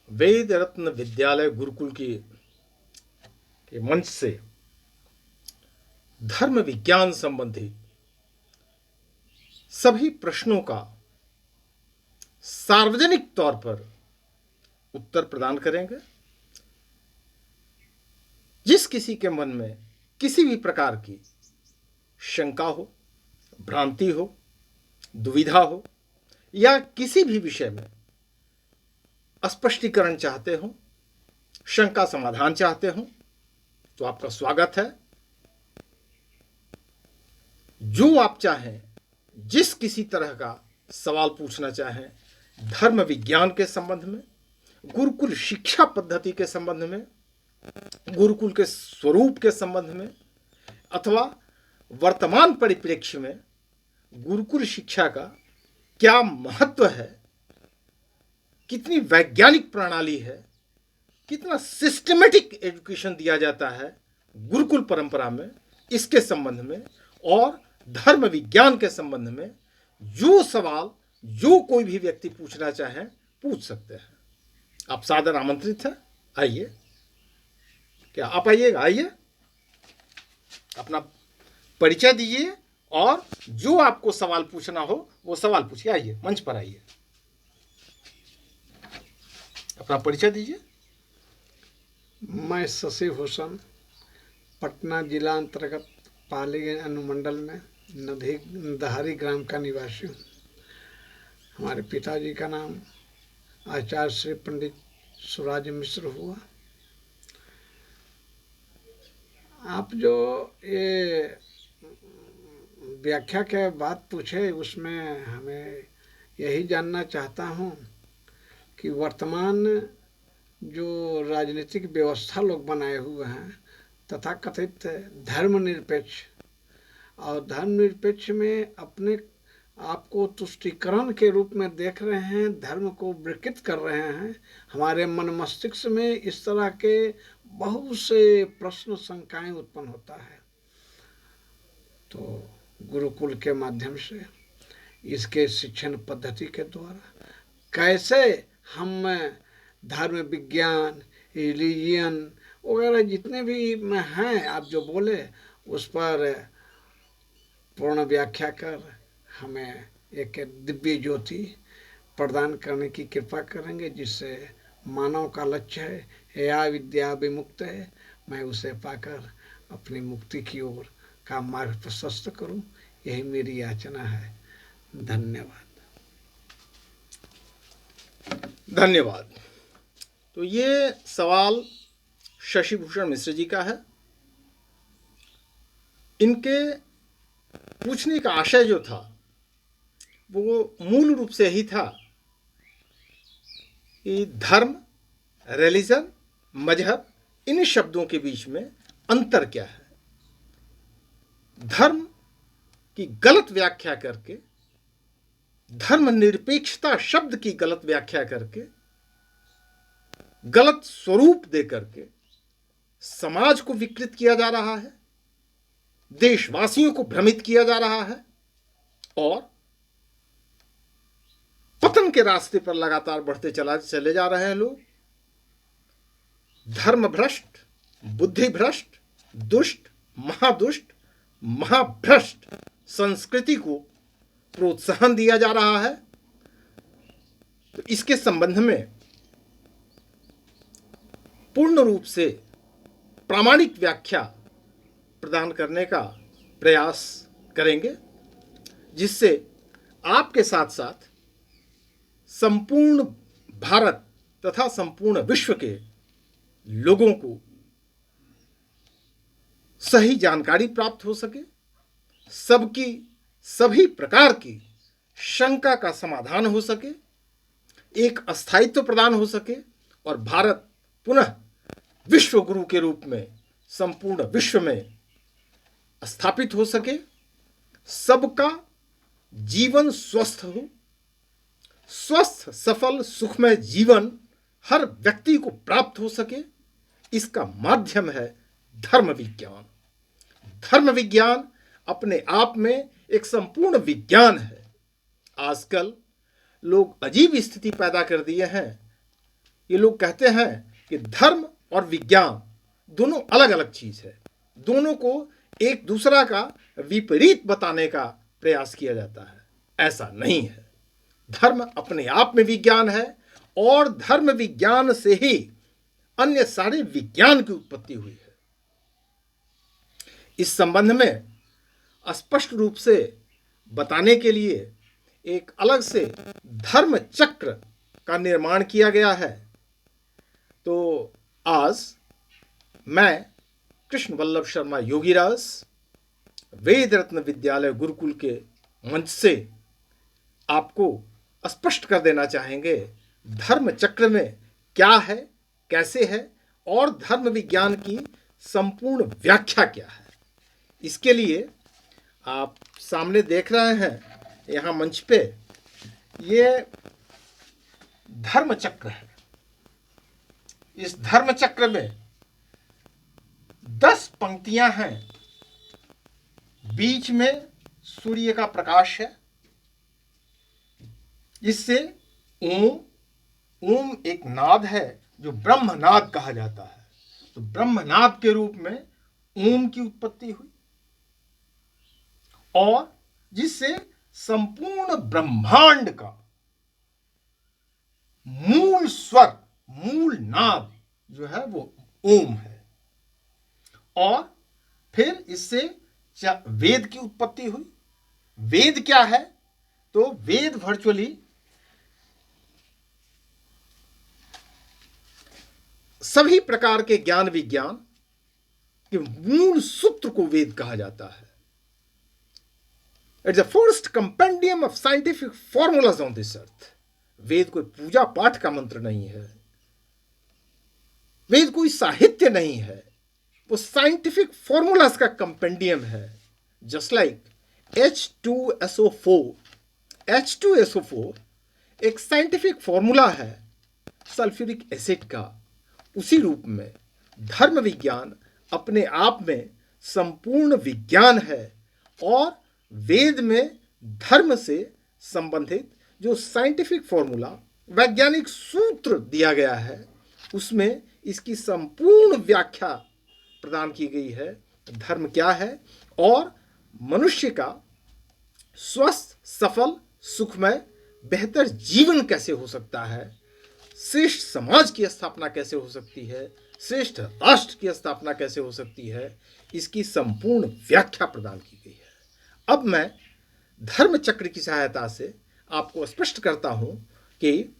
वेद रत्न विद्यालय गुरुकुल के मंच से धर्म विज्ञान संबंधी सभी प्रश्नों का सार्वजनिक तौर पर उत्तर प्रदान करेंगे। जिस किसी के मन में किसी भी प्रकार की शंका हो, भ्रांति हो, दुविधा हो या किसी भी विषय में स्पष्टीकरण चाहते हो, शंका समाधान चाहते हो, तो आपका स्वागत है। जो आप चाहें, जिस किसी तरह का सवाल पूछना चाहें, धर्म विज्ञान के संबंध में, गुरुकुल शिक्षा पद्धति के संबंध में, गुरुकुल के स्वरूप के संबंध में, अथवा वर्तमान परिप्रेक्ष्य में गुरुकुल शिक्षा का क्या महत्व है, कितनी वैज्ञानिक प्रणाली है, कितना सिस्टमेटिक एजुकेशन दिया जाता है गुरुकुल परंपरा में, इसके संबंध में और धर्म विज्ञान के संबंध में जो सवाल जो कोई भी व्यक्ति पूछना चाहे पूछ सकते हैं। आप सादर आमंत्रित हैं। आइए, क्या आप आइएगा? आइए, अपना परिचय दीजिए और जो आपको सवाल पूछना हो वो सवाल पूछिए। आइए, मंच पर आइए, अपना परिचय दीजिए। मैं शशि भूषण, पटना जिला अंतर्गत पाली अनुमंडल में दहारी ग्राम का निवासी हूँ। हमारे पिताजी का नाम आचार्य श्री पंडित सुराज मिश्र हुआ। आप जो ये व्याख्या के बात पूछे, उसमें हमें यही जानना चाहता हूँ कि वर्तमान जो राजनीतिक व्यवस्था लोग बनाए हुए हैं तथा कथित धर्मनिरपेक्ष, और धर्मनिरपेक्ष में अपने आपको तुष्टीकरण के रूप में देख रहे हैं, धर्म को विकृत कर रहे हैं। हमारे मन मस्तिष्क में इस तरह के बहुत से प्रश्न शंकाएं उत्पन्न होता है। तो गुरुकुल के माध्यम से, इसके शिक्षण पद्धति के द्वारा कैसे हम धर्म विज्ञान, रिलीजियन वगैरह जितने भी हैं आप जो बोले, उस पर पूर्ण व्याख्या कर हमें एक दिव्य ज्योति प्रदान करने की कृपा करेंगे, जिससे मानव का लक्ष्य है या विद्या विमुक्त है, मैं उसे पाकर अपनी मुक्ति की ओर का मार्ग प्रशस्त करूं। यही मेरी याचना है। धन्यवाद। धन्यवाद। तो ये सवाल शशि भूषण मिश्र जी का है। इनके पूछने का आशय जो था वो मूल रूप से यही था कि धर्म, रिलीजन, मजहब, इन शब्दों के बीच में अंतर क्या है। धर्म की गलत व्याख्या करके, धर्मनिरपेक्षता शब्द की गलत व्याख्या करके, गलत स्वरूप दे करके समाज को विकृत किया जा रहा है, देशवासियों को भ्रमित किया जा रहा है और पतन के रास्ते पर लगातार बढ़ते चले जा रहे हैं लोग। धर्म भ्रष्ट, बुद्धि भ्रष्ट, दुष्ट, महादुष्ट, महाभ्रष्ट संस्कृति को प्रोत्साहन दिया जा रहा है। तो इसके संबंध में पूर्ण रूप से प्रामाणिक व्याख्या प्रदान करने का प्रयास करेंगे, जिससे आपके साथ साथ संपूर्ण भारत तथा संपूर्ण विश्व के लोगों को सही जानकारी प्राप्त हो सके, सबकी सभी प्रकार की शंका का समाधान हो सके, एक अस्थायित्व प्रदान हो सके और भारत पुनः विश्व गुरु के रूप में संपूर्ण विश्व में स्थापित हो सके, सबका जीवन स्वस्थ हो, स्वस्थ, सफल, सुखमय जीवन हर व्यक्ति को प्राप्त हो सके। इसका माध्यम है धर्म विज्ञान। धर्म विज्ञान अपने आप में एक संपूर्ण विज्ञान है। आजकल लोग अजीब स्थिति पैदा कर दिए हैं ये लोग कहते हैं कि धर्म और विज्ञान दोनों अलग अलग चीज है, दोनों को एक दूसरा का विपरीत बताने का प्रयास किया जाता है। ऐसा नहीं है। धर्म अपने आप में विज्ञान है और धर्म विज्ञान से ही अन्य सारे विज्ञान की उत्पत्ति हुई है। इस संबंध में स्पष्ट रूप से बताने के लिए एक अलग से धर्म चक्र का निर्माण किया गया है। तो आज मैं कृष्ण वल्लभ शर्मा योगीराज वेद रत्न विद्यालय गुरुकुल के मंच से आपको स्पष्ट कर देना चाहेंगे धर्म चक्र में क्या है, कैसे है और धर्म विज्ञान की संपूर्ण व्याख्या क्या है। इसके लिए आप सामने देख रहे हैं यहाँ मंच पे ये धर्म चक्र है। इस धर्म चक्र में 10 पंक्तियां हैं, बीच में सूर्य का प्रकाश है, इससे ओम एक नाद है जो ब्रह्मनाद कहा जाता है। तो ब्रह्मनाद के रूप में ओम की उत्पत्ति हुई और जिससे संपूर्ण ब्रह्मांड का मूल स्वर, मूल नाद जो है वो ओम है। और फिर इससे वेद की उत्पत्ति हुई। वेद क्या है? तो वेद वर्चुअली सभी प्रकार के ज्ञान विज्ञान के मूल सूत्र को वेद कहा जाता है। It's the first compendium of scientific formulas on this earth. Veda कोई पूजा पाठ का मंत्र नहीं है, वेद कोई साहित्य नहीं है, वो साइंटिफिक फॉर्मूलाज का कंपेंडियम है। जस्ट लाइक H2SO4, H2SO4 एक साइंटिफिक फॉर्मूला है सल्फ्यूरिक एसिड का। उसी रूप में धर्म विज्ञान अपने आप में संपूर्ण विज्ञान है और वेद में धर्म से संबंधित जो साइंटिफिक फॉर्मूला, वैज्ञानिक सूत्र दिया गया है, उसमें इसकी संपूर्ण व्याख्या प्रदान की गई है। धर्म क्या है और मनुष्य का स्वस्थ, सफल, सुखमय, बेहतर जीवन कैसे हो सकता है, श्रेष्ठ समाज की स्थापना कैसे हो सकती है, श्रेष्ठ राष्ट्र की स्थापना कैसे हो सकती है, इसकी संपूर्ण व्याख्या प्रदान की गई है। अब मैं धर्म चक्र की सहायता से आपको स्पष्ट करता हूं कि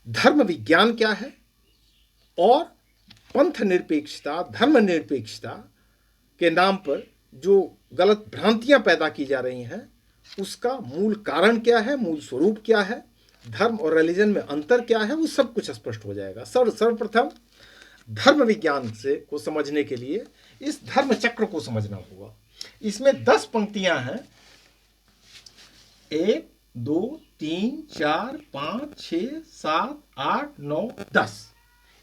धर्म विज्ञान क्या है और पंथ निरपेक्षता, धर्म निरपेक्षता के नाम पर जो गलत भ्रांतियां पैदा की जा रही हैं उसका मूल कारण क्या है, मूल स्वरूप क्या है, धर्म और रिलीजन में अंतर क्या है, वो सब कुछ स्पष्ट हो जाएगा। सर्वप्रथम धर्म विज्ञान से को समझने के लिए इस धर्म चक्र को समझना होगा। इसमें 10 पंक्तियां हैं, 1 2 3 4 5 6 7 8 9 10।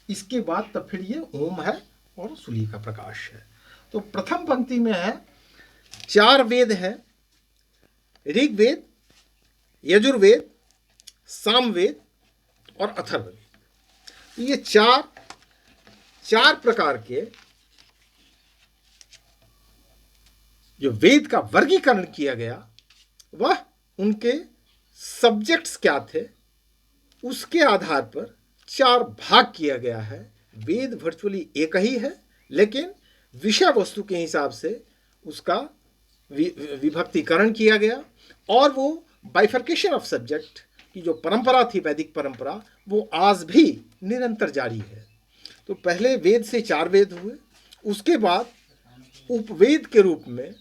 इसके बाद तब फिर ये ओम है और सूर्य का प्रकाश है। तो प्रथम पंक्ति में है 4 वेद हैं, ऋग्वेद, यजुर्वेद, सामवेद और अथर्ववेद। तो ये चार प्रकार के जो वेद का वर्गीकरण किया गया वह उनके सब्जेक्ट्स क्या थे उसके आधार पर 4 भाग किया गया है। वेद वर्चुअली एक ही है लेकिन विषय वस्तु के हिसाब से उसका विभक्तिकरण किया गया और वो बाइफर्केशन ऑफ सब्जेक्ट की जो परंपरा थी, वैदिक परंपरा, वो आज भी निरंतर जारी है। तो पहले वेद से 4 वेद हुए, उसके बाद उपवेद के रूप में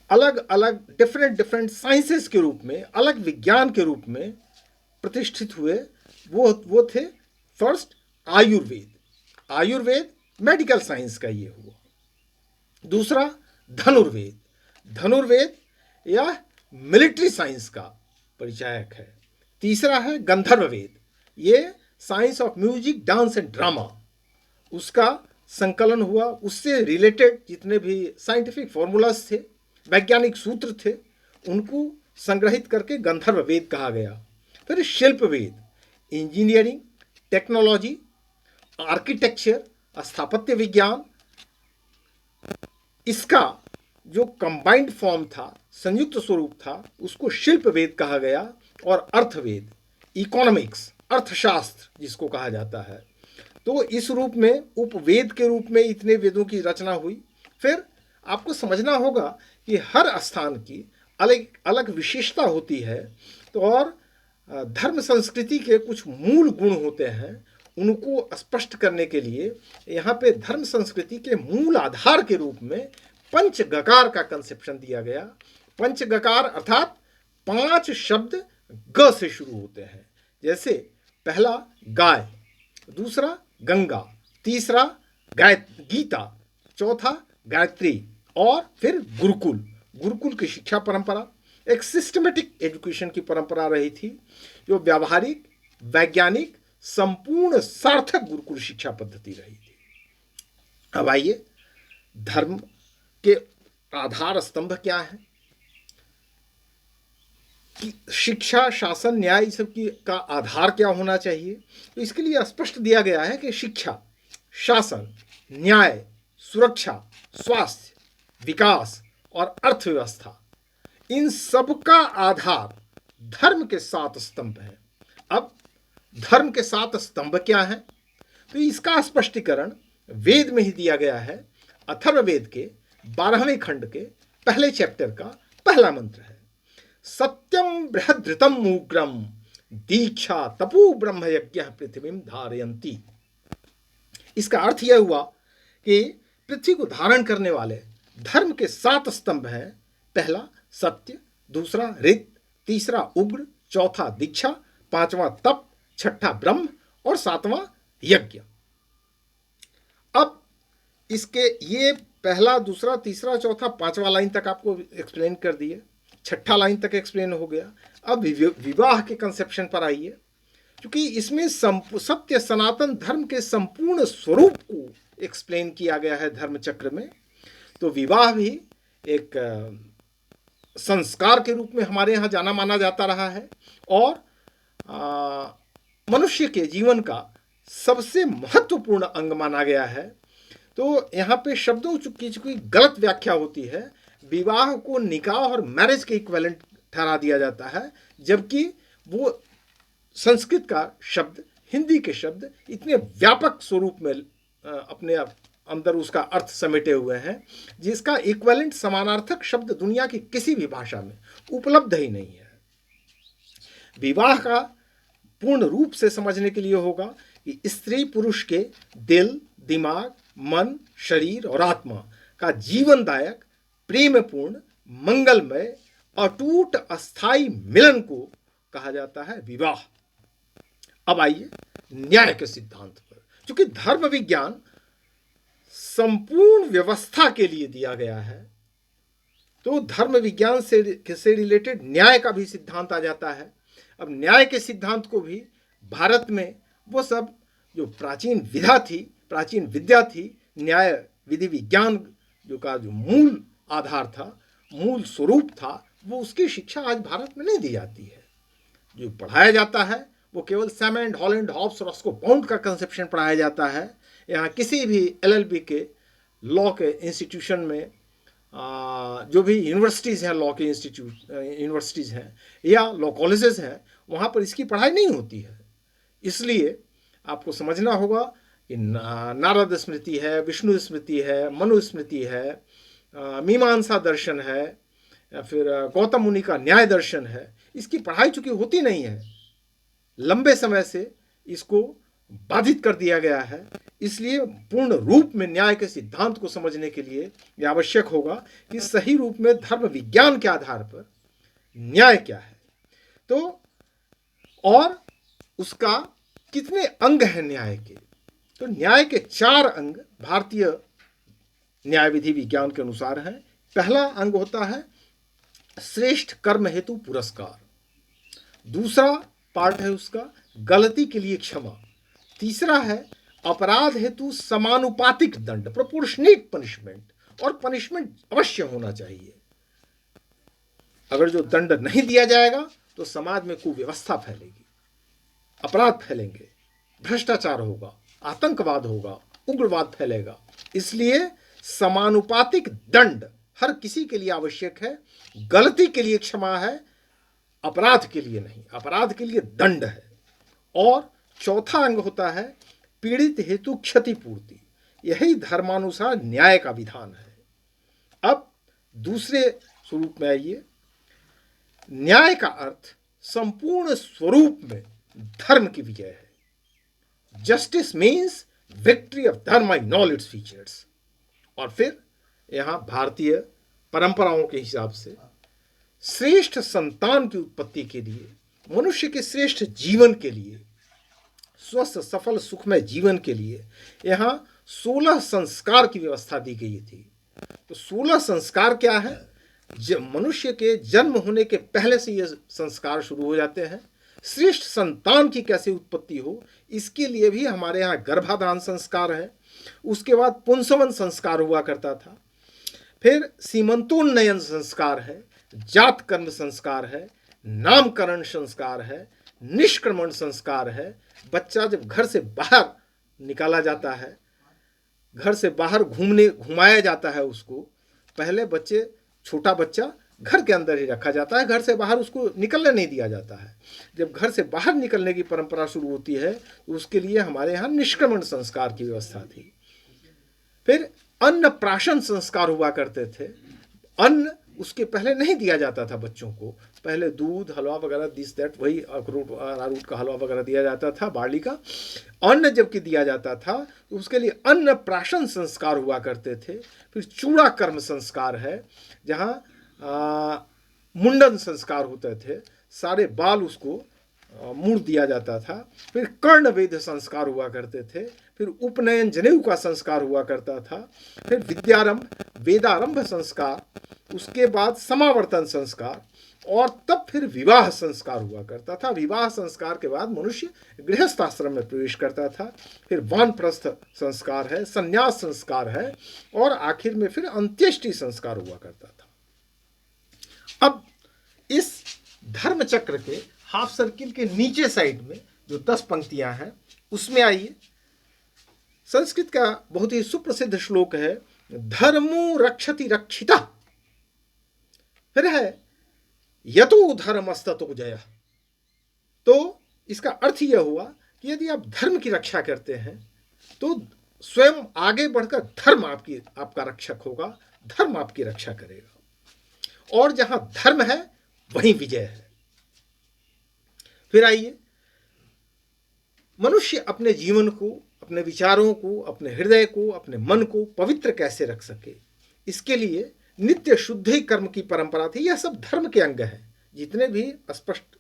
अलग अलग डिफरेंट साइंसेस के रूप में, अलग विज्ञान के रूप में प्रतिष्ठित हुए। वो थे first Ayurveda. Ayurveda medical science का ये हुआ। दूसरा धनुर्वेद। धनुर्वेद यह मिलिट्री साइंस का परिचायक है। तीसरा है गंधर्ववेद, ये science of music, dance and drama, उसका संकलन हुआ। उससे रिलेटेड जितने भी साइंटिफिक फॉर्मूलाज थे, वैज्ञानिक सूत्र थे, उनको संग्रहित करके गंधर्ववेद कहा गया। फिर शिल्पवेद, इंजीनियरिंग, टेक्नोलॉजी, आर्किटेक्चर, स्थापत्य विज्ञान, इसका जो कंबाइंड फॉर्म था, संयुक्त स्वरूप था, उसको शिल्प वेद कहा गया। और अर्थवेद, इकोनॉमिक्स, अर्थशास्त्र जिसको कहा जाता है, तो इस रूप में उपवेद के रूप में इतने वेदों की रचना हुई। फिर आपको समझना होगा कि हर स्थान की अलग अलग विशेषता होती है, तो और धर्म संस्कृति के कुछ मूल गुण होते हैं, उनको स्पष्ट करने के लिए यहाँ पे धर्म संस्कृति के मूल आधार के रूप में पंचगकार का कंसेप्शन दिया गया। पंचगकार अर्थात 5 शब्द ग से शुरू होते हैं, जैसे पहला गाय, दूसरा गंगा, तीसरा गीता, चौथा गायत्री, और फिर गुरुकुल। गुरुकुल की शिक्षा परंपरा एक सिस्टमेटिक एजुकेशन की परंपरा रही थी, जो व्यावहारिक, वैज्ञानिक, संपूर्ण सार्थक गुरुकुल शिक्षा पद्धति रही थी। अब आइए, धर्म के आधार स्तंभ क्या है, कि शिक्षा, शासन, न्याय, सब की का आधार क्या होना चाहिए। तो इसके लिए स्पष्ट दिया गया है कि शिक्षा, शासन, न्याय, सुरक्षा, स्वास्थ्य, विकास और अर्थव्यवस्था, इन सब का आधार धर्म के 7 स्तंभ हैं। अब धर्म के 7 स्तंभ क्या हैं, तो इसका स्पष्टीकरण वेद में ही दिया गया है। अथर्ववेद के 12वें खंड के पहले चैप्टर का पहला मंत्र है, सत्यम बृहद्रतम उग्रम दीक्षा तपो ब्रह्म यज्ञ पृथ्वीम धारयन्ति। इसका अर्थ यह हुआ कि पृथ्वी को धारण करने वाले धर्म के 7 स्तंभ हैं। पहला सत्य, दूसरा ऋत, तीसरा उग्र, चौथा दीक्षा, पांचवा तप, छठा ब्रह्म और सातवां यज्ञ। अब इसके ये पहला, दूसरा, तीसरा, चौथा, पांचवा लाइन तक आपको एक्सप्लेन कर दिए, छठा लाइन तक एक्सप्लेन हो गया। अब विवाह के कंसेप्शन पर आइए, क्योंकि इसमें सत्य सनातन धर्म के संपूर्ण स्वरूप को एक्सप्लेन किया गया है धर्म चक्र में। तो विवाह भी एक संस्कार के रूप में हमारे यहाँ जाना माना जाता रहा है, और मनुष्य के जीवन का सबसे महत्वपूर्ण अंग माना गया है। तो यहाँ पे शब्दों की गलत व्याख्या होती है। विवाह को निकाह और मैरिज के इक्विवेलेंट ठहरा दिया जाता है, जबकि वो संस्कृत का शब्द, हिंदी के शब्द इतने व्यापक स्वरूप में अपने अंदर उसका अर्थ समेटे हुए हैं, जिसका इक्विवेलेंट समानार्थक शब्द दुनिया की किसी भी भाषा में उपलब्ध ही नहीं है। विवाह का पूर्ण रूप से समझने के लिए होगा कि स्त्री पुरुष के दिल, दिमाग, मन, शरीर और आत्मा का जीवनदायक, प्रेमपूर्ण, मंगलमय, अटूट, अस्थाई मिलन को कहा जाता है विवाह। अब आइए न्याय के सिद्धांत पर, क्योंकि धर्म विज्ञान संपूर्ण व्यवस्था के लिए दिया गया है, तो धर्म विज्ञान से रिलेटेड न्याय का भी सिद्धांत आ जाता है। अब न्याय के सिद्धांत को भी भारत में वो सब जो प्राचीन विद्या थी, न्याय विधि विज्ञान जो मूल आधार था, मूल स्वरूप था, वो उसकी शिक्षा आज भारत में नहीं दी जाती है। जो पढ़ाया जाता है वो केवल सैमंड, हॉलैंड, हॉब्स और रस्को पाउंड का कंसेप्शन पढ़ाया जाता है। यहाँ किसी भी LLB के लॉ के इंस्टीट्यूशन में, जो भी यूनिवर्सिटीज़ हैं, लॉ के यूनिवर्सिटीज़ हैं या लॉ कॉलेजेस हैं, वहाँ पर इसकी पढ़ाई नहीं होती है। इसलिए आपको समझना होगा कि नारद स्मृति है, विष्णु स्मृति है, मनु स्मृति है, मीमांसा दर्शन है, या फिर गौतम मुनि का न्याय दर्शन है, इसकी पढ़ाई चूंकि होती नहीं है, लंबे समय से इसको बाधित कर दिया गया है। इसलिए पूर्ण रूप में न्याय के सिद्धांत को समझने के लिए यह आवश्यक होगा कि सही रूप में धर्म विज्ञान के आधार पर न्याय क्या है, तो और उसका कितने अंग हैं न्याय के। तो न्याय के 4 अंग भारतीय न्याय विधि विज्ञान के अनुसार हैं। पहला अंग होता है श्रेष्ठ कर्म हेतु पुरस्कार, दूसरा पार्ट है उसका गलती के लिए क्षमा, तीसरा है अपराध हेतु समानुपातिक दंड, प्रोपोर्शनेट पनिशमेंट, और पनिशमेंट अवश्य होना चाहिए। अगर जो दंड नहीं दिया जाएगा तो समाज में कुव्यवस्था फैलेगी। अपराध फैलेंगे, भ्रष्टाचार होगा, आतंकवाद होगा, उग्रवाद फैलेगा। इसलिए समानुपातिक दंड हर किसी के लिए आवश्यक है। गलती के लिए क्षमा है, अपराध के लिए नहीं। अपराध के लिए दंड है। और चौथा अंग होता है पीड़ित हेतु क्षतिपूर्ति। यही धर्मानुसार न्याय का विधान है। अब दूसरे स्वरूप में आइए। न्याय का अर्थ संपूर्ण स्वरूप में धर्म की विजय है। जस्टिस मीन्स विक्ट्री ऑफ धर्म इन ऑल इट्स फीचर्स। और फिर यहां भारतीय परंपराओं के हिसाब से श्रेष्ठ संतान की उत्पत्ति के लिए, मनुष्य के श्रेष्ठ जीवन के लिए, स्वस्थ सफल सुखमय जीवन के लिए यहां 16 संस्कार की व्यवस्था दी गई थी। तो 16 संस्कार क्या है? मनुष्य के जन्म होने के पहले से ये संस्कार शुरू हो जाते हैं। श्रेष्ठ संतान की कैसे उत्पत्ति हो, इसके लिए भी हमारे यहाँ गर्भाधान संस्कार है। उसके बाद पुंसवन संस्कार हुआ करता था। फिर सीमंतोन्नयन संस्कार है, जात कर्म संस्कार है, नामकरण संस्कार है, निष्क्रमण संस्कार है। बच्चा जब घर से बाहर निकाला जाता है, घर से बाहर घुमाया जाता है उसको, पहले छोटा बच्चा घर के अंदर ही रखा जाता है, घर से बाहर उसको निकलने नहीं दिया जाता है। जब घर से बाहर निकलने की परंपरा शुरू होती है तो उसके लिए हमारे यहाँ निष्क्रमण संस्कार की व्यवस्था थी। फिर अन्न प्राशन संस्कार हुआ करते थे। अन्न उसके पहले नहीं दिया जाता था बच्चों को। पहले दूध, हलवा वगैरह, दिस दैट, वही अखरोट अरारूट का हलवा वगैरह दिया जाता था, बार्ली का। अन्न जबकि दिया जाता था तो उसके लिए अन्न प्राशन संस्कार हुआ करते थे। फिर चूड़ा कर्म संस्कार है, जहाँ मुंडन संस्कार होते थे, सारे बाल उसको मुड़ दिया जाता था। फिर कर्ण वेद संस्कार हुआ करते थे। फिर उपनयन जनेऊ का संस्कार हुआ करता था। फिर विद्यारंभ, वेदारंभ संस्कार, उसके बाद समावर्तन संस्कार, और तब फिर विवाह संस्कार हुआ करता था। विवाह संस्कार के बाद मनुष्य गृहस्थ आश्रम में प्रवेश करता था। फिर वानप्रस्थ संस्कार है, संन्यास संस्कार है, और आखिर में फिर अंत्येष्टि संस्कार हुआ करता था। अब इस धर्म चक्र के हाफ सर्किल के नीचे साइड में जो 10 पंक्तियां हैं उसमें आइए। संस्कृत का बहुत ही सुप्रसिद्ध श्लोक है, धर्मो रक्षति रक्षिता। फिर है यतो धर्मस्ततो जयः। तो इसका अर्थ यह हुआ कि यदि आप धर्म की रक्षा करते हैं तो स्वयं आगे बढ़कर धर्म आपका रक्षक होगा, धर्म आपकी रक्षा करेगा। और जहां धर्म है वहीं विजय है। फिर आइए, मनुष्य अपने जीवन को, अपने विचारों को, अपने हृदय को, अपने मन को पवित्र कैसे रख सके, इसके लिए नित्य शुद्धि कर्म की परंपरा थी। यह सब धर्म के अंग हैं। जितने भी स्पष्ट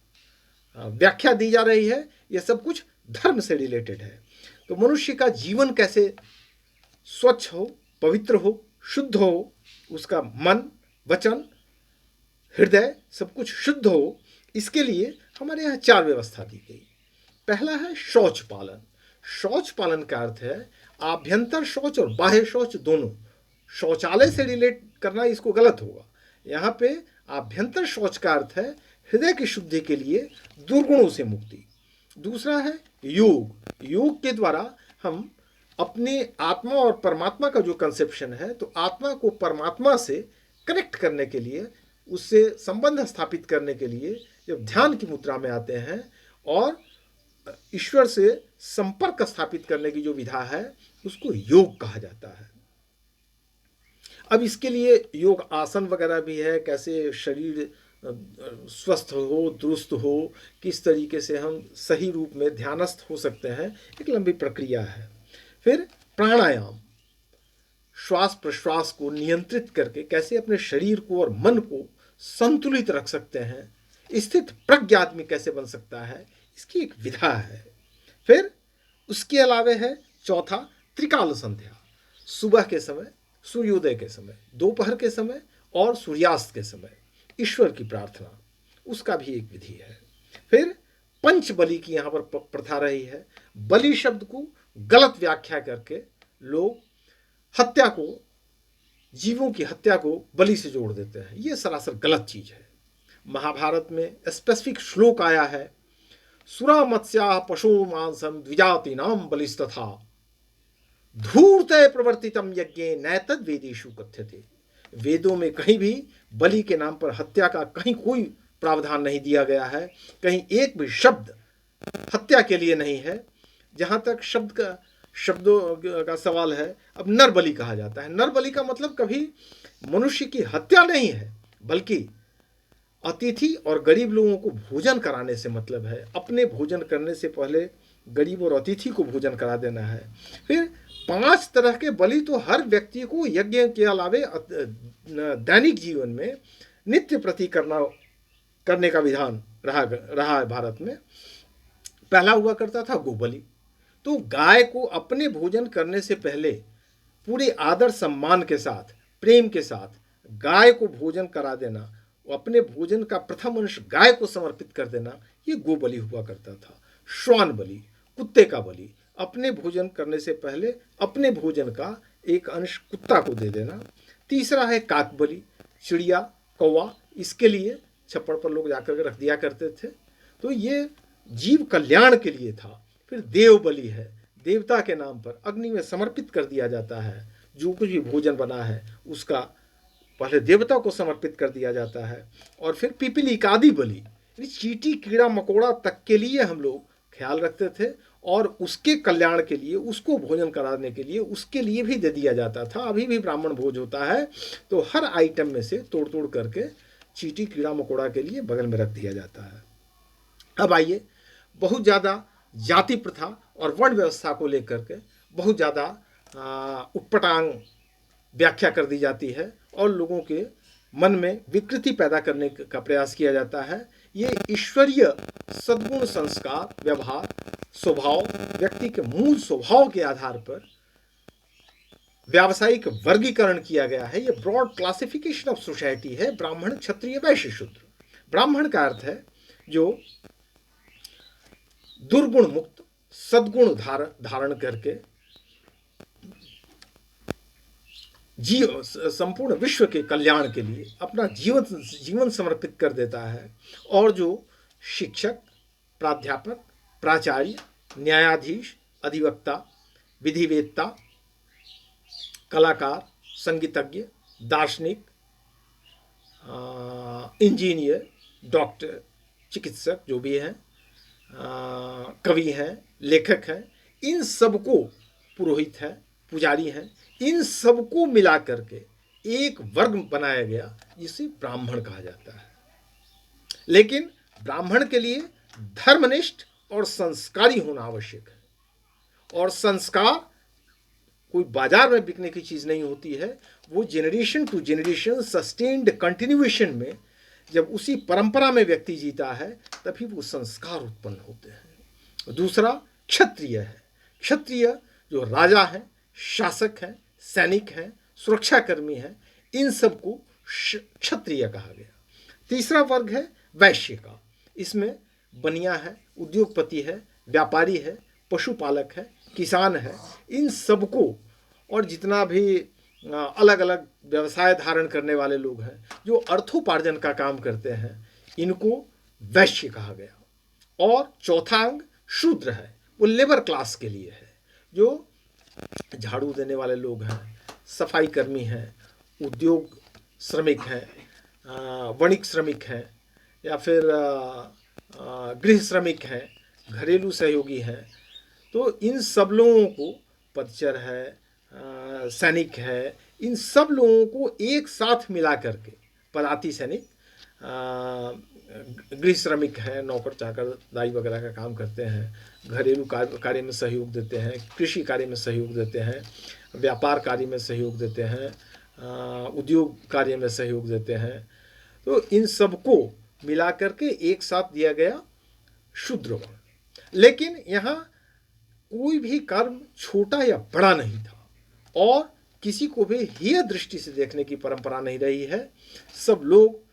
व्याख्या दी जा रही है यह सब कुछ धर्म से रिलेटेड है। तो मनुष्य का जीवन कैसे स्वच्छ हो, पवित्र हो, शुद्ध हो, उसका मन, वचन, हृदय सब कुछ शुद्ध हो, इसके लिए हमारे यहाँ 4 व्यवस्था दी गई। पहला है शौच पालन। शौच पालन का अर्थ है आभ्यंतर शौच और बाह्य शौच दोनों। शौचालय से रिलेट करना इसको गलत होगा। यहाँ पे आभ्यंतर शौच का अर्थ है हृदय की शुद्धि के लिए दुर्गुणों से मुक्ति। दूसरा है योग। योग के द्वारा हम अपने आत्मा और परमात्मा का जो कंसेप्शन है, तो आत्मा को परमात्मा से कनेक्ट करने के लिए, उससे संबंध स्थापित करने के लिए जब ध्यान की मुद्रा में आते हैं और ईश्वर से संपर्क स्थापित करने की जो विधा है उसको योग कहा जाता है। अब इसके लिए योग आसन वगैरह भी है, कैसे शरीर स्वस्थ हो, दुरुस्त हो, किस तरीके से हम सही रूप में ध्यानस्थ हो सकते हैं, एक लंबी प्रक्रिया है। फिर प्राणायाम, श्वास प्रश्वास को नियंत्रित करके कैसे अपने शरीर को और मन को संतुलित रख सकते हैं, स्थित प्रज्ञ आदमी कैसे बन सकता है, इसकी एक विधा है। फिर उसके अलावे है चौथा त्रिकाल संध्या। सुबह के समय, सूर्योदय के समय, दोपहर के समय और सूर्यास्त के समय ईश्वर की प्रार्थना, उसका भी एक विधि है। फिर पंच बलि की यहाँ पर प्रथा रही है। बलि शब्द को गलत व्याख्या करके लोग हत्या को, जीवों की हत्या को बलि से जोड़ देते हैं। ये सरासर गलत चीज है। महाभारत में स्पेसिफिक श्लोक आया है, सुरा मत्स्या पशु मांसम द्विजातीनाम बलिस्तथा धूर्ते प्रवर्तितम यज्ञे नैतद वेदेषु कथ्यते। वेदों में कहीं भी बलि के नाम पर हत्या का कहीं कोई प्रावधान नहीं दिया गया है, कहीं एक भी शब्द हत्या के लिए नहीं है। जहां तक शब्दों का सवाल है, अब नर बलि कहा जाता है। नर बलि का मतलब कभी मनुष्य की हत्या नहीं है, बल्कि अतिथि और गरीब लोगों को भोजन कराने से मतलब है। अपने भोजन करने से पहले गरीब और अतिथि को भोजन करा देना है। फिर 5 तरह के बलि तो हर व्यक्ति को यज्ञ के अलावे दैनिक जीवन में नित्य प्रति करने का विधान रहा है भारत में। पहला हुआ करता था गोबलि। तो गाय को अपने भोजन करने से पहले पूरे आदर सम्मान के साथ, प्रेम के साथ गाय को भोजन करा देना, अपने भोजन का प्रथम अंश गाय को समर्पित कर देना, ये गोबलि हुआ करता था। श्वान बलि, कुत्ते का बलि, अपने भोजन करने से पहले अपने भोजन का एक अंश कुत्ता को दे देना। तीसरा है काक बलि, चिड़िया, कौवा, इसके लिए छप्पड़ पर लोग जाकर के रख दिया करते थे। तो ये जीव कल्याण के लिए था। फिर देव बलि है, देवता के नाम पर अग्नि में समर्पित कर दिया जाता है। जो कुछ भी भोजन बना है उसका पहले देवता को समर्पित कर दिया जाता है। और फिर पिपीलिक आदि बलि, चींटी, कीड़ा मकोड़ा तक के लिए हम लोग ख्याल रखते थे और उसके कल्याण के लिए, उसको भोजन कराने के लिए, उसके लिए भी दे दिया जाता था। अभी भी ब्राह्मण भोज होता है तो हर आइटम में से तोड़ तोड़ करके चींटी, कीड़ा मकोड़ा के लिए बगल में रख दिया जाता है। अब आइए, बहुत ज़्यादा जाति प्रथा और वर्ण व्यवस्था को लेकर के बहुत ज़्यादा उटपटांग व्याख्या कर दी जाती है और लोगों के मन में विकृति पैदा करने का प्रयास किया जाता है। ये ईश्वरीय सद्गुण, संस्कार, व्यवहार, स्वभाव, व्यक्ति के मूल स्वभाव के आधार पर व्यावसायिक वर्गीकरण किया गया है। ये ब्रॉड क्लासिफिकेशन ऑफ सोसाइटी है, ब्राह्मण, क्षत्रिय, वैश्य, शूद्र। ब्राह्मण का अर्थ है जो दुर्गुण मुक्त, सद्गुण धारण करके संपूर्ण विश्व के कल्याण के लिए अपना जीवन समर्पित कर देता है। और जो शिक्षक, प्राध्यापक, प्राचार्य, न्यायाधीश, अधिवक्ता, विधिवेत्ता, कलाकार, संगीतज्ञ, दार्शनिक, इंजीनियर, डॉक्टर, चिकित्सक जो भी हैं, कवि हैं, लेखक हैं, इन सबको, पुरोहित हैं, पुजारी हैं, इन सबको मिला करके एक वर्ग बनाया गया जिसे ब्राह्मण कहा जाता है। लेकिन ब्राह्मण के लिए धर्मनिष्ठ और संस्कारी होना आवश्यक है। और संस्कार कोई बाजार में बिकने की चीज नहीं होती है, वो generation to generation sustained continuation में जब उसी परंपरा में व्यक्ति जीता है तभी वो संस्कार उत्पन्न होते हैं। दूसरा क्षत्रिय है। क्षत्रिय जो राजा हैं, शासक हैं, सैनिक हैं, सुरक्षाकर्मी हैं, इन सबको क्षत्रिय कहा गया। तीसरा वर्ग है वैश्य का। इसमें बनिया है, उद्योगपति है, व्यापारी है, पशुपालक है, किसान है, इन सबको, और जितना भी अलग अलग व्यवसाय धारण करने वाले लोग हैं जो अर्थोपार्जन का काम करते हैं, इनको वैश्य कहा गया। और चौथा अंग शूद्र है, वो लेबर क्लास के लिए है, जो झाड़ू देने वाले लोग हैं, सफाई कर्मी हैं, उद्योग श्रमिक हैं, वणिक श्रमिक हैं, या फिर गृह श्रमिक हैं, घरेलू सहयोगी हैं। तो इन सब लोगों को, पदचर है, सैनिक है, इन सब लोगों को एक साथ मिला करके, पदाती सैनिक, गृह श्रमिक हैं, नौकर चाकर दाई वगैरह का काम करते हैं, घरेलू कार्य में सहयोग देते हैं, कृषि कार्य में सहयोग देते हैं, व्यापार कार्य में सहयोग देते हैं, उद्योग कार्य में सहयोग देते हैं। तो इन सबको मिला करके एक साथ दिया गया शूद्र वर्ण। लेकिन यहाँ कोई भी कर्म छोटा या बड़ा नहीं था और किसी को भी हीय दृष्टि से देखने की परंपरा नहीं रही है। सब लोग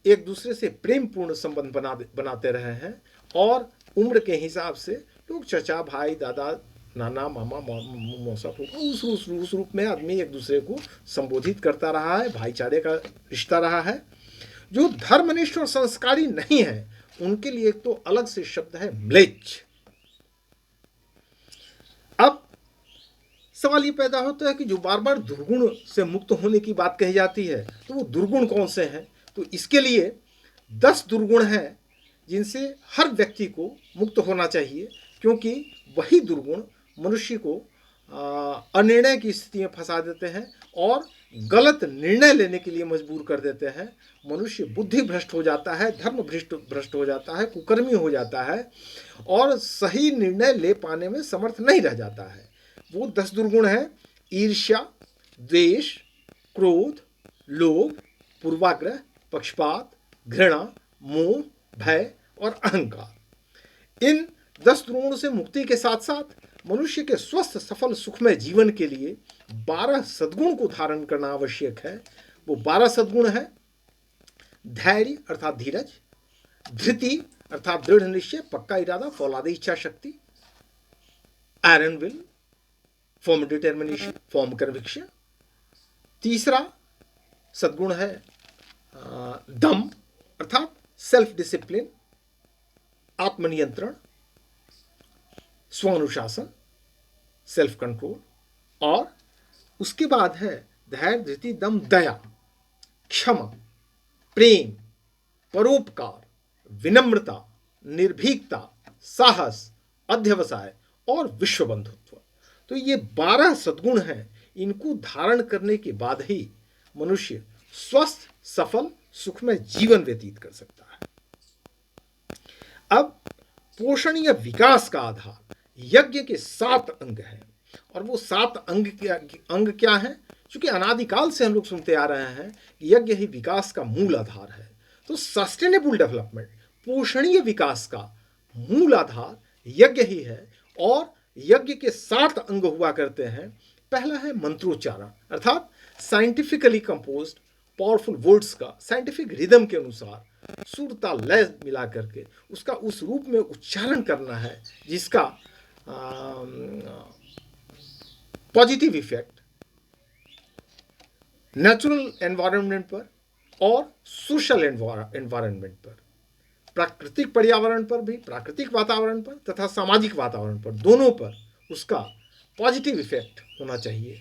एक दूसरे से प्रेम पूर्ण संबंध बनाते रहे हैं और उम्र के हिसाब से लोग चचा, भाई, दादा, नाना, मामा, मौसा, फूफा, उस रूप में आदमी एक दूसरे को संबोधित करता रहा है। भाईचारे का रिश्ता रहा है। जो धर्मनिष्ठ और संस्कारी नहीं है उनके लिए एक तो अलग से शब्द है म्लेच्छ। अब सवाल ये पैदा होता है कि जो बार बार दुर्गुण से मुक्त होने की बात कही जाती है, तो वो दुर्गुण कौन से हैं? तो इसके लिए 10 दुर्गुण हैं जिनसे हर व्यक्ति को मुक्त होना चाहिए, क्योंकि वही दुर्गुण मनुष्य को अनिर्णय की स्थिति में फंसा देते हैं और गलत निर्णय लेने के लिए मजबूर कर देते हैं। मनुष्य बुद्धि भ्रष्ट हो जाता है, धर्म भ्रष्ट हो जाता है, कुकर्मी हो जाता है और सही निर्णय ले पाने में समर्थ नहीं रह जाता है। वो 10 दुर्गुण हैं: ईर्ष्या, द्वेष, क्रोध, लोभ, पूर्वाग्रह, पक्षपात, घृणा, मोह, भय और अहंकार। इन 10 दुर्गुणों से मुक्ति के साथ साथ मनुष्य के स्वस्थ, सफल, सुखमय जीवन के लिए 12 सद्गुण को धारण करना आवश्यक है। वो 12 सद्गुण है: धैर्य अर्थात धीरज, धृति अर्थात दृढ़ निश्चय, पक्का इरादा, फौलादी इच्छा शक्ति, iron will, form determination, form conviction. तीसरा सद्गुण है दम अर्थात सेल्फ डिसिप्लिन, आत्मनियंत्रण, स्वानुशासन, सेल्फ कंट्रोल। और उसके बाद है धैर्य, धृति, दम, दया, क्षमा, प्रेम, परोपकार, विनम्रता, निर्भीकता, साहस, अध्यवसाय और विश्व बंधुत्व। तो ये 12 सद्गुण हैं। इनको धारण करने के बाद ही मनुष्य स्वस्थ, सफल, सुखमय जीवन व्यतीत कर सकता है। अब पोषण या विकास का आधार यज्ञ के 7 अंग हैं, और वो 7 अंग क्या हैं? क्योंकि अनादिकाल से हम लोग सुनते आ रहे हैं कि यज्ञ ही विकास का मूल आधार है। तो सस्टेनेबल डेवलपमेंट, पोषणीय विकास का मूल आधार यज्ञ ही है, और यज्ञ के 7 अंग हुआ करते हैं। पहला है मंत्रोच्चारण अर्थात साइंटिफिकली कंपोज्ड पावरफुल वर्ड्स का साइंटिफिक रिदम के अनुसार सुर ताल लय मिला करके उसका उस रूप में उच्चारण करना है जिसका पॉजिटिव इफेक्ट नेचुरल एनवायरनमेंट पर और सोशल एनवायरनमेंट पर, प्राकृतिक पर्यावरण पर भी, प्राकृतिक वातावरण पर तथा सामाजिक वातावरण पर, दोनों पर उसका पॉजिटिव इफेक्ट होना चाहिए।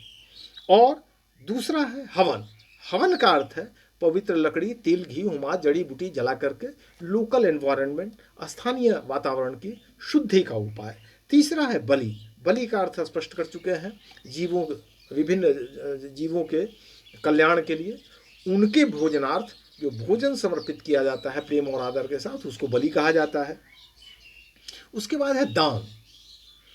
और दूसरा है हवन। हवन का अर्थ है पवित्र लकड़ी, तिल, घी, हुमा, जड़ी बूटी जला करके लोकल एनवायरनमेंट, स्थानीय वातावरण की शुद्धि का उपाय। तीसरा है बलि। बलि का अर्थ स्पष्ट कर चुके हैं, विभिन्न जीवों के कल्याण के लिए उनके भोजनार्थ जो भोजन समर्पित किया जाता है प्रेम और आदर के साथ, उसको बलि कहा जाता है। उसके बाद है दान।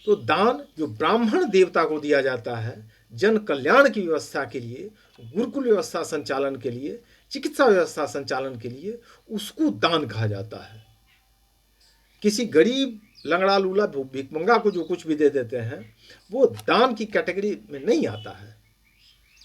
तो दान जो ब्राह्मण देवता को दिया जाता है जन कल्याण की व्यवस्था के लिए, गुरुकुल व्यवस्था संचालन के लिए, चिकित्सा व्यवस्था संचालन के लिए, उसको दान कहा जाता है। किसी गरीब लंगड़ा लूला भिखमंगा को जो कुछ भी दे देते हैं वो दान की कैटेगरी में नहीं आता है।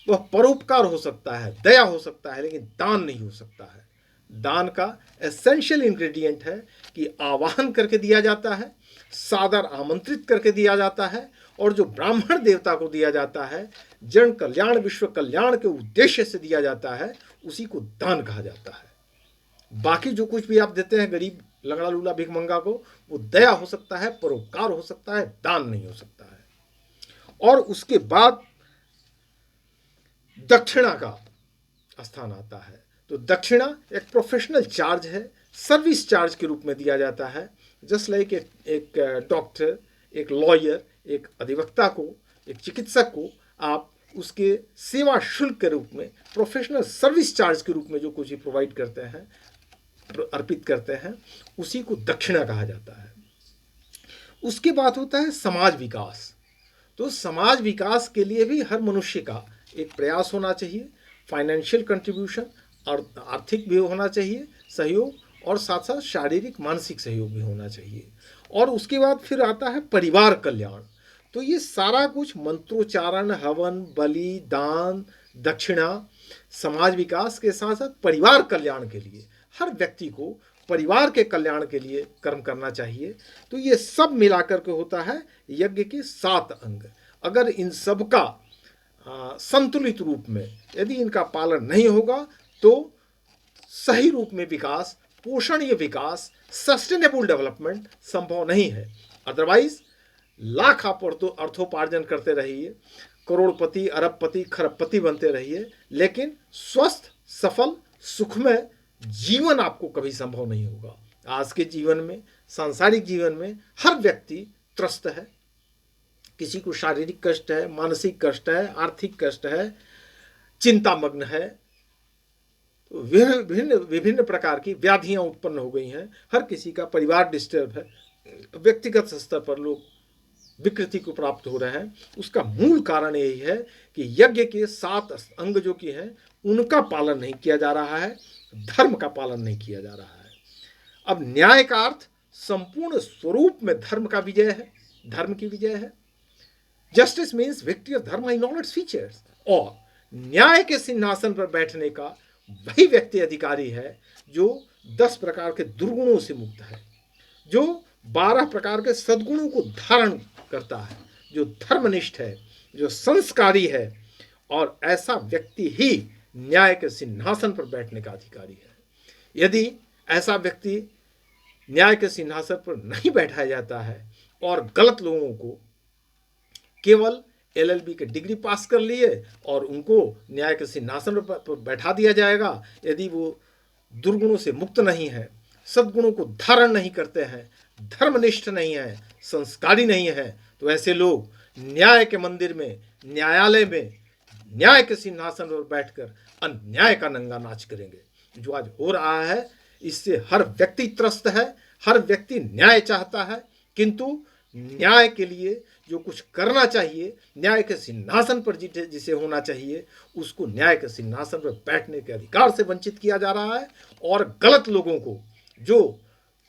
वह परोपकार हो सकता है, दया हो सकता है, लेकिन दान नहीं हो सकता है। दान का एसेंशियल इंग्रेडिएंट है कि आवाहन करके दिया जाता है, सादर आमंत्रित करके दिया जाता है, और जो ब्राह्मण देवता को दिया जाता है जन कल्याण, विश्व कल्याण के उद्देश्य से दिया जाता है, उसी को दान कहा जाता है। बाकी जो कुछ भी आप देते हैं गरीब लंगड़ा लूला भिखमंगा को, वो दया हो सकता है, परोपकार हो सकता है, दान नहीं हो सकता है। और उसके बाद दक्षिणा का स्थान आता है। तो दक्षिणा एक प्रोफेशनल चार्ज है, सर्विस चार्ज के रूप में दिया जाता है। जस्ट लाइक एक डॉक्टर, एक लॉयर, एक अधिवक्ता को, एक चिकित्सक को आप उसके सेवा शुल्क के रूप में, प्रोफेशनल सर्विस चार्ज के रूप में जो कुछ भी प्रोवाइड करते हैं, अर्पित करते हैं, उसी को दक्षिणा कहा जाता है। उसके बाद होता है समाज विकास। तो समाज विकास के लिए भी हर मनुष्य का एक प्रयास होना चाहिए, फाइनेंशियल कंट्रीब्यूशन और आर्थिक भी होना चाहिए सहयोग, और साथ साथ शारीरिक मानसिक सहयोग भी होना चाहिए। और उसके बाद फिर आता है परिवार कल्याण। तो ये सारा कुछ मंत्रोच्चारण, हवन, बलि, दान, दक्षिणा, समाज विकास के साथ साथ परिवार कल्याण के लिए हर व्यक्ति को परिवार के कल्याण के लिए कर्म करना चाहिए। तो ये सब मिलाकर के होता है यज्ञ के 7 अंग। अगर इन सब का संतुलित रूप में यदि इनका पालन नहीं होगा तो सही रूप में विकास पोषणीय विकास, सस्टेनेबल डेवलपमेंट संभव नहीं है। अदरवाइज लाख आप अर्थोपार्जन करते रहिए, करोड़पति, अरबपति, खरबपति बनते रहिए, लेकिन स्वस्थ, सफल, सुखमय जीवन आपको कभी संभव नहीं होगा। आज के जीवन में, सांसारिक जीवन में हर व्यक्ति त्रस्त है। किसी को शारीरिक कष्ट है, मानसिक कष्ट है, आर्थिक कष्ट है, चिंतामग्न है, तो विभिन्न प्रकार की व्याधियां उत्पन्न हो गई हैं। हर किसी का परिवार डिस्टर्ब है, व्यक्तिगत स्तर पर लोग विकृति को प्राप्त हो रहे हैं। उसका मूल कारण यही है कि यज्ञ के 7 अंग जो कि हैं उनका पालन नहीं किया जा रहा है, धर्म का पालन नहीं किया जा रहा है। अब न्याय का अर्थ संपूर्ण स्वरूप में धर्म का विजय है, धर्म की विजय है। जस्टिस मीन्स विक्ट्री ऑफ धर्म इन ऑल इट्स फीचर्स। और न्याय के सिंहासन पर बैठने का वही व्यक्ति अधिकारी है जो 10 प्रकार के दुर्गुणों से मुक्त है, जो 12 प्रकार के सद्गुणों को धारण करता है, जो धर्मनिष्ठ है, जो संस्कारी है। और ऐसा व्यक्ति ही न्याय के सिंहासन पर बैठने का अधिकारी है। यदि ऐसा व्यक्ति न्याय के सिंहासन पर नहीं बैठाया जाता है और गलत लोगों को केवल LLB के डिग्री पास कर लिए और उनको न्याय के सिंहासन पर बैठा दिया जाएगा, यदि वो दुर्गुणों से मुक्त नहीं है, सद्गुणों को धारण नहीं करते हैं, धर्मनिष्ठ नहीं है, संस्कारी नहीं है, तो ऐसे लोग न्याय के मंदिर में, न्यायालय में, न्याय के सिंहासन पर बैठकर अन्याय का नंगा नाच करेंगे। जो आज हो रहा है इससे हर व्यक्ति त्रस्त है, हर व्यक्ति न्याय चाहता है, किंतु न्याय के लिए जो कुछ करना चाहिए, न्याय के सिंहासन पर जिसे होना चाहिए, उसको न्याय के सिंहासन पर बैठने के अधिकार से वंचित किया जा रहा है। और गलत लोगों को, जो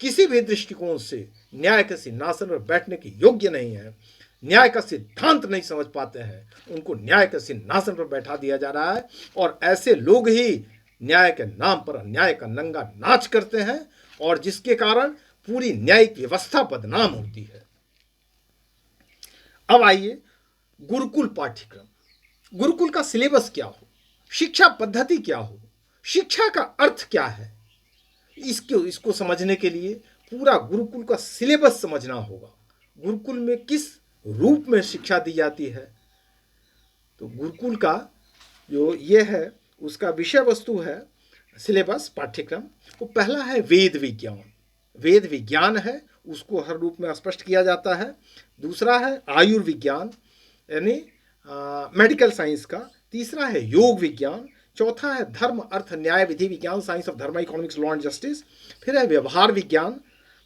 किसी भी दृष्टिकोण से न्याय के सिंहासन पर बैठने की योग्य नहीं है, न्याय का सिद्धांत नहीं समझ पाते हैं, उनको न्याय के सिंहासन पर बैठा दिया जा रहा है। और ऐसे लोग ही न्याय के नाम पर अन्याय का नंगा नाच करते हैं, और जिसके कारण पूरी न्यायिक व्यवस्था बदनाम होती है। अब आइए गुरुकुल पाठ्यक्रम। गुरुकुल का सिलेबस क्या हो, शिक्षा पद्धति क्या हो, शिक्षा का अर्थ क्या है, इसको समझने के लिए पूरा गुरुकुल का सिलेबस समझना होगा। गुरुकुल में किस रूप में शिक्षा दी जाती है। तो गुरुकुल का जो ये है उसका विषय वस्तु है, सिलेबस, पाठ्यक्रम। वो पहला है वेद विज्ञान। वेद विज्ञान है, उसको हर रूप में स्पष्ट किया जाता है। दूसरा है आयुर्विज्ञान यानी मेडिकल साइंस का। तीसरा है योग विज्ञान। चौथा है धर्म अर्थ न्याय विधि विज्ञान, साइंस ऑफ धर्म, इकोनॉमिक्स, लॉ एंड जस्टिस। फिर है व्यवहार विज्ञान,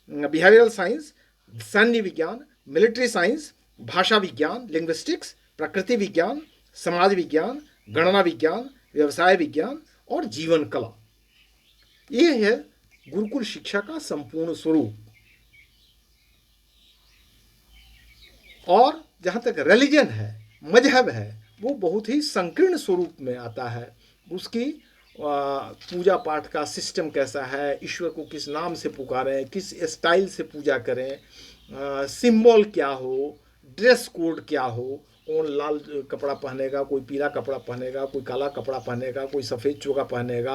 बिहेवियरल साइंस, सैन्य विज्ञान, मिलिट्री साइंस, भाषा विज्ञान, लिंग्विस्टिक्स, प्रकृति विज्ञान, समाज विज्ञान, गणना विज्ञान, व्यवसाय विज्ञान और जीवन कला। ये है गुरुकुल शिक्षा का संपूर्ण स्वरूप। और जहाँ तक रिलीजन है, मजहब है, वो बहुत ही संकीर्ण स्वरूप में आता है। उसकी पूजा पाठ का सिस्टम कैसा है, ईश्वर को किस नाम से पुकारें, किस स्टाइल से पूजा करें, सिंबल क्या हो, ड्रेस कोड क्या हो, कौन लाल कपड़ा पहनेगा, कोई पीला कपड़ा पहनेगा, कोई काला कपड़ा पहनेगा, कोई सफ़ेद चोगा पहनेगा,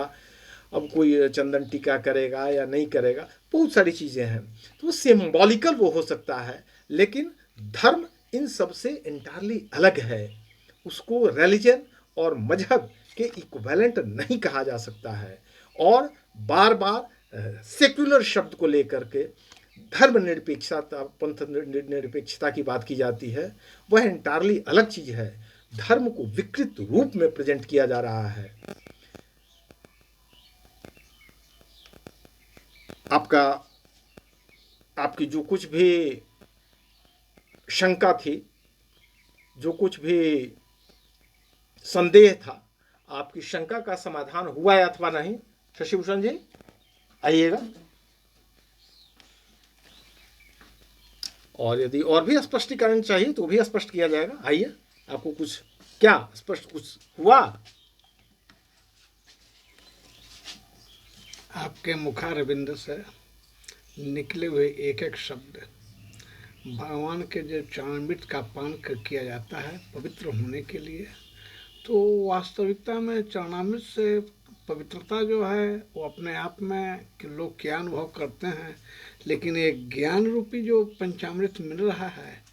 अब कोई चंदन टीका करेगा या नहीं करेगा, बहुत सारी चीज़ें हैं। तो सिंबॉलिकल वो हो सकता है, लेकिन धर्म इन सब से इंटायरली अलग है। उसको रिलीजन और मजहब के इक्विवेलेंट नहीं कहा जा सकता है। और बार बार सेक्युलर शब्द को लेकर के धर्म निरपेक्षता, पंथ निरपेक्षता की बात की जाती है, वह इंटायरली अलग चीज़ है। धर्म को विकृत रूप में प्रेजेंट किया जा रहा है। आपकी जो कुछ भी शंका थी, जो कुछ भी संदेह था, आपकी शंका का समाधान हुआ है अथवा नहीं? शशिभूषण जी आइएगा। और यदि और भी स्पष्टीकरण चाहिए तो भी स्पष्ट किया जाएगा। आइए, आपको कुछ क्या स्पष्ट कुछ हुआ? आपके मुखारविंद से निकले हुए एक एक शब्द भगवान के जो चरणामृत का पान किया जाता है पवित्र होने के लिए, तो वास्तविकता में चरणामृत से पवित्रता जो है वो अपने आप में कि लोग क्या अनुभव करते हैं, लेकिन एक ज्ञान रूपी जो पंचामृत मिल रहा है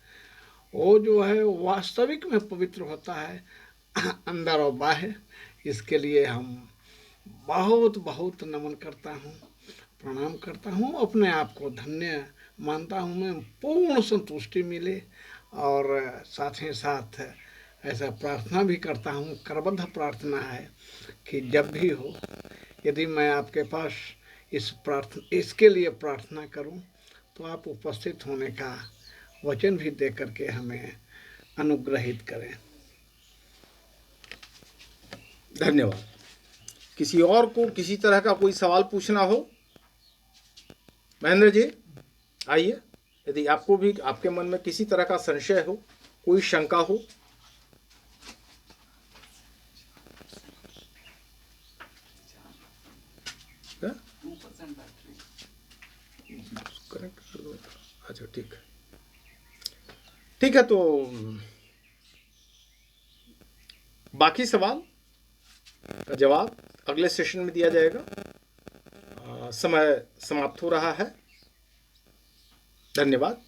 वो जो है वास्तविक में पवित्र होता है अंदर और बाहर। इसके लिए हम बहुत बहुत नमन करता हूँ, प्रणाम करता हूँ, अपने आप को धन्य मानता हूँ, मैं पूर्ण संतुष्टि मिले। और साथ ही साथ ऐसा प्रार्थना भी करता हूँ, करबद्ध प्रार्थना है कि जब भी हो यदि मैं आपके पास इसके लिए प्रार्थना करूं तो आप उपस्थित होने का वचन भी दे करके हमें अनुग्रहित करें। धन्यवाद। किसी और को किसी तरह का कोई सवाल पूछना हो, महेंद्र जी आइए। यदि आपको भी आपके मन में किसी तरह का संशय हो, कोई शंका हो। कनेक्ट कर दो। अच्छा ठीक है, ठीक है। तो बाकी सवाल का जवाब अगले सेशन में दिया जाएगा। समय समाप्त हो रहा है। धन्यवाद।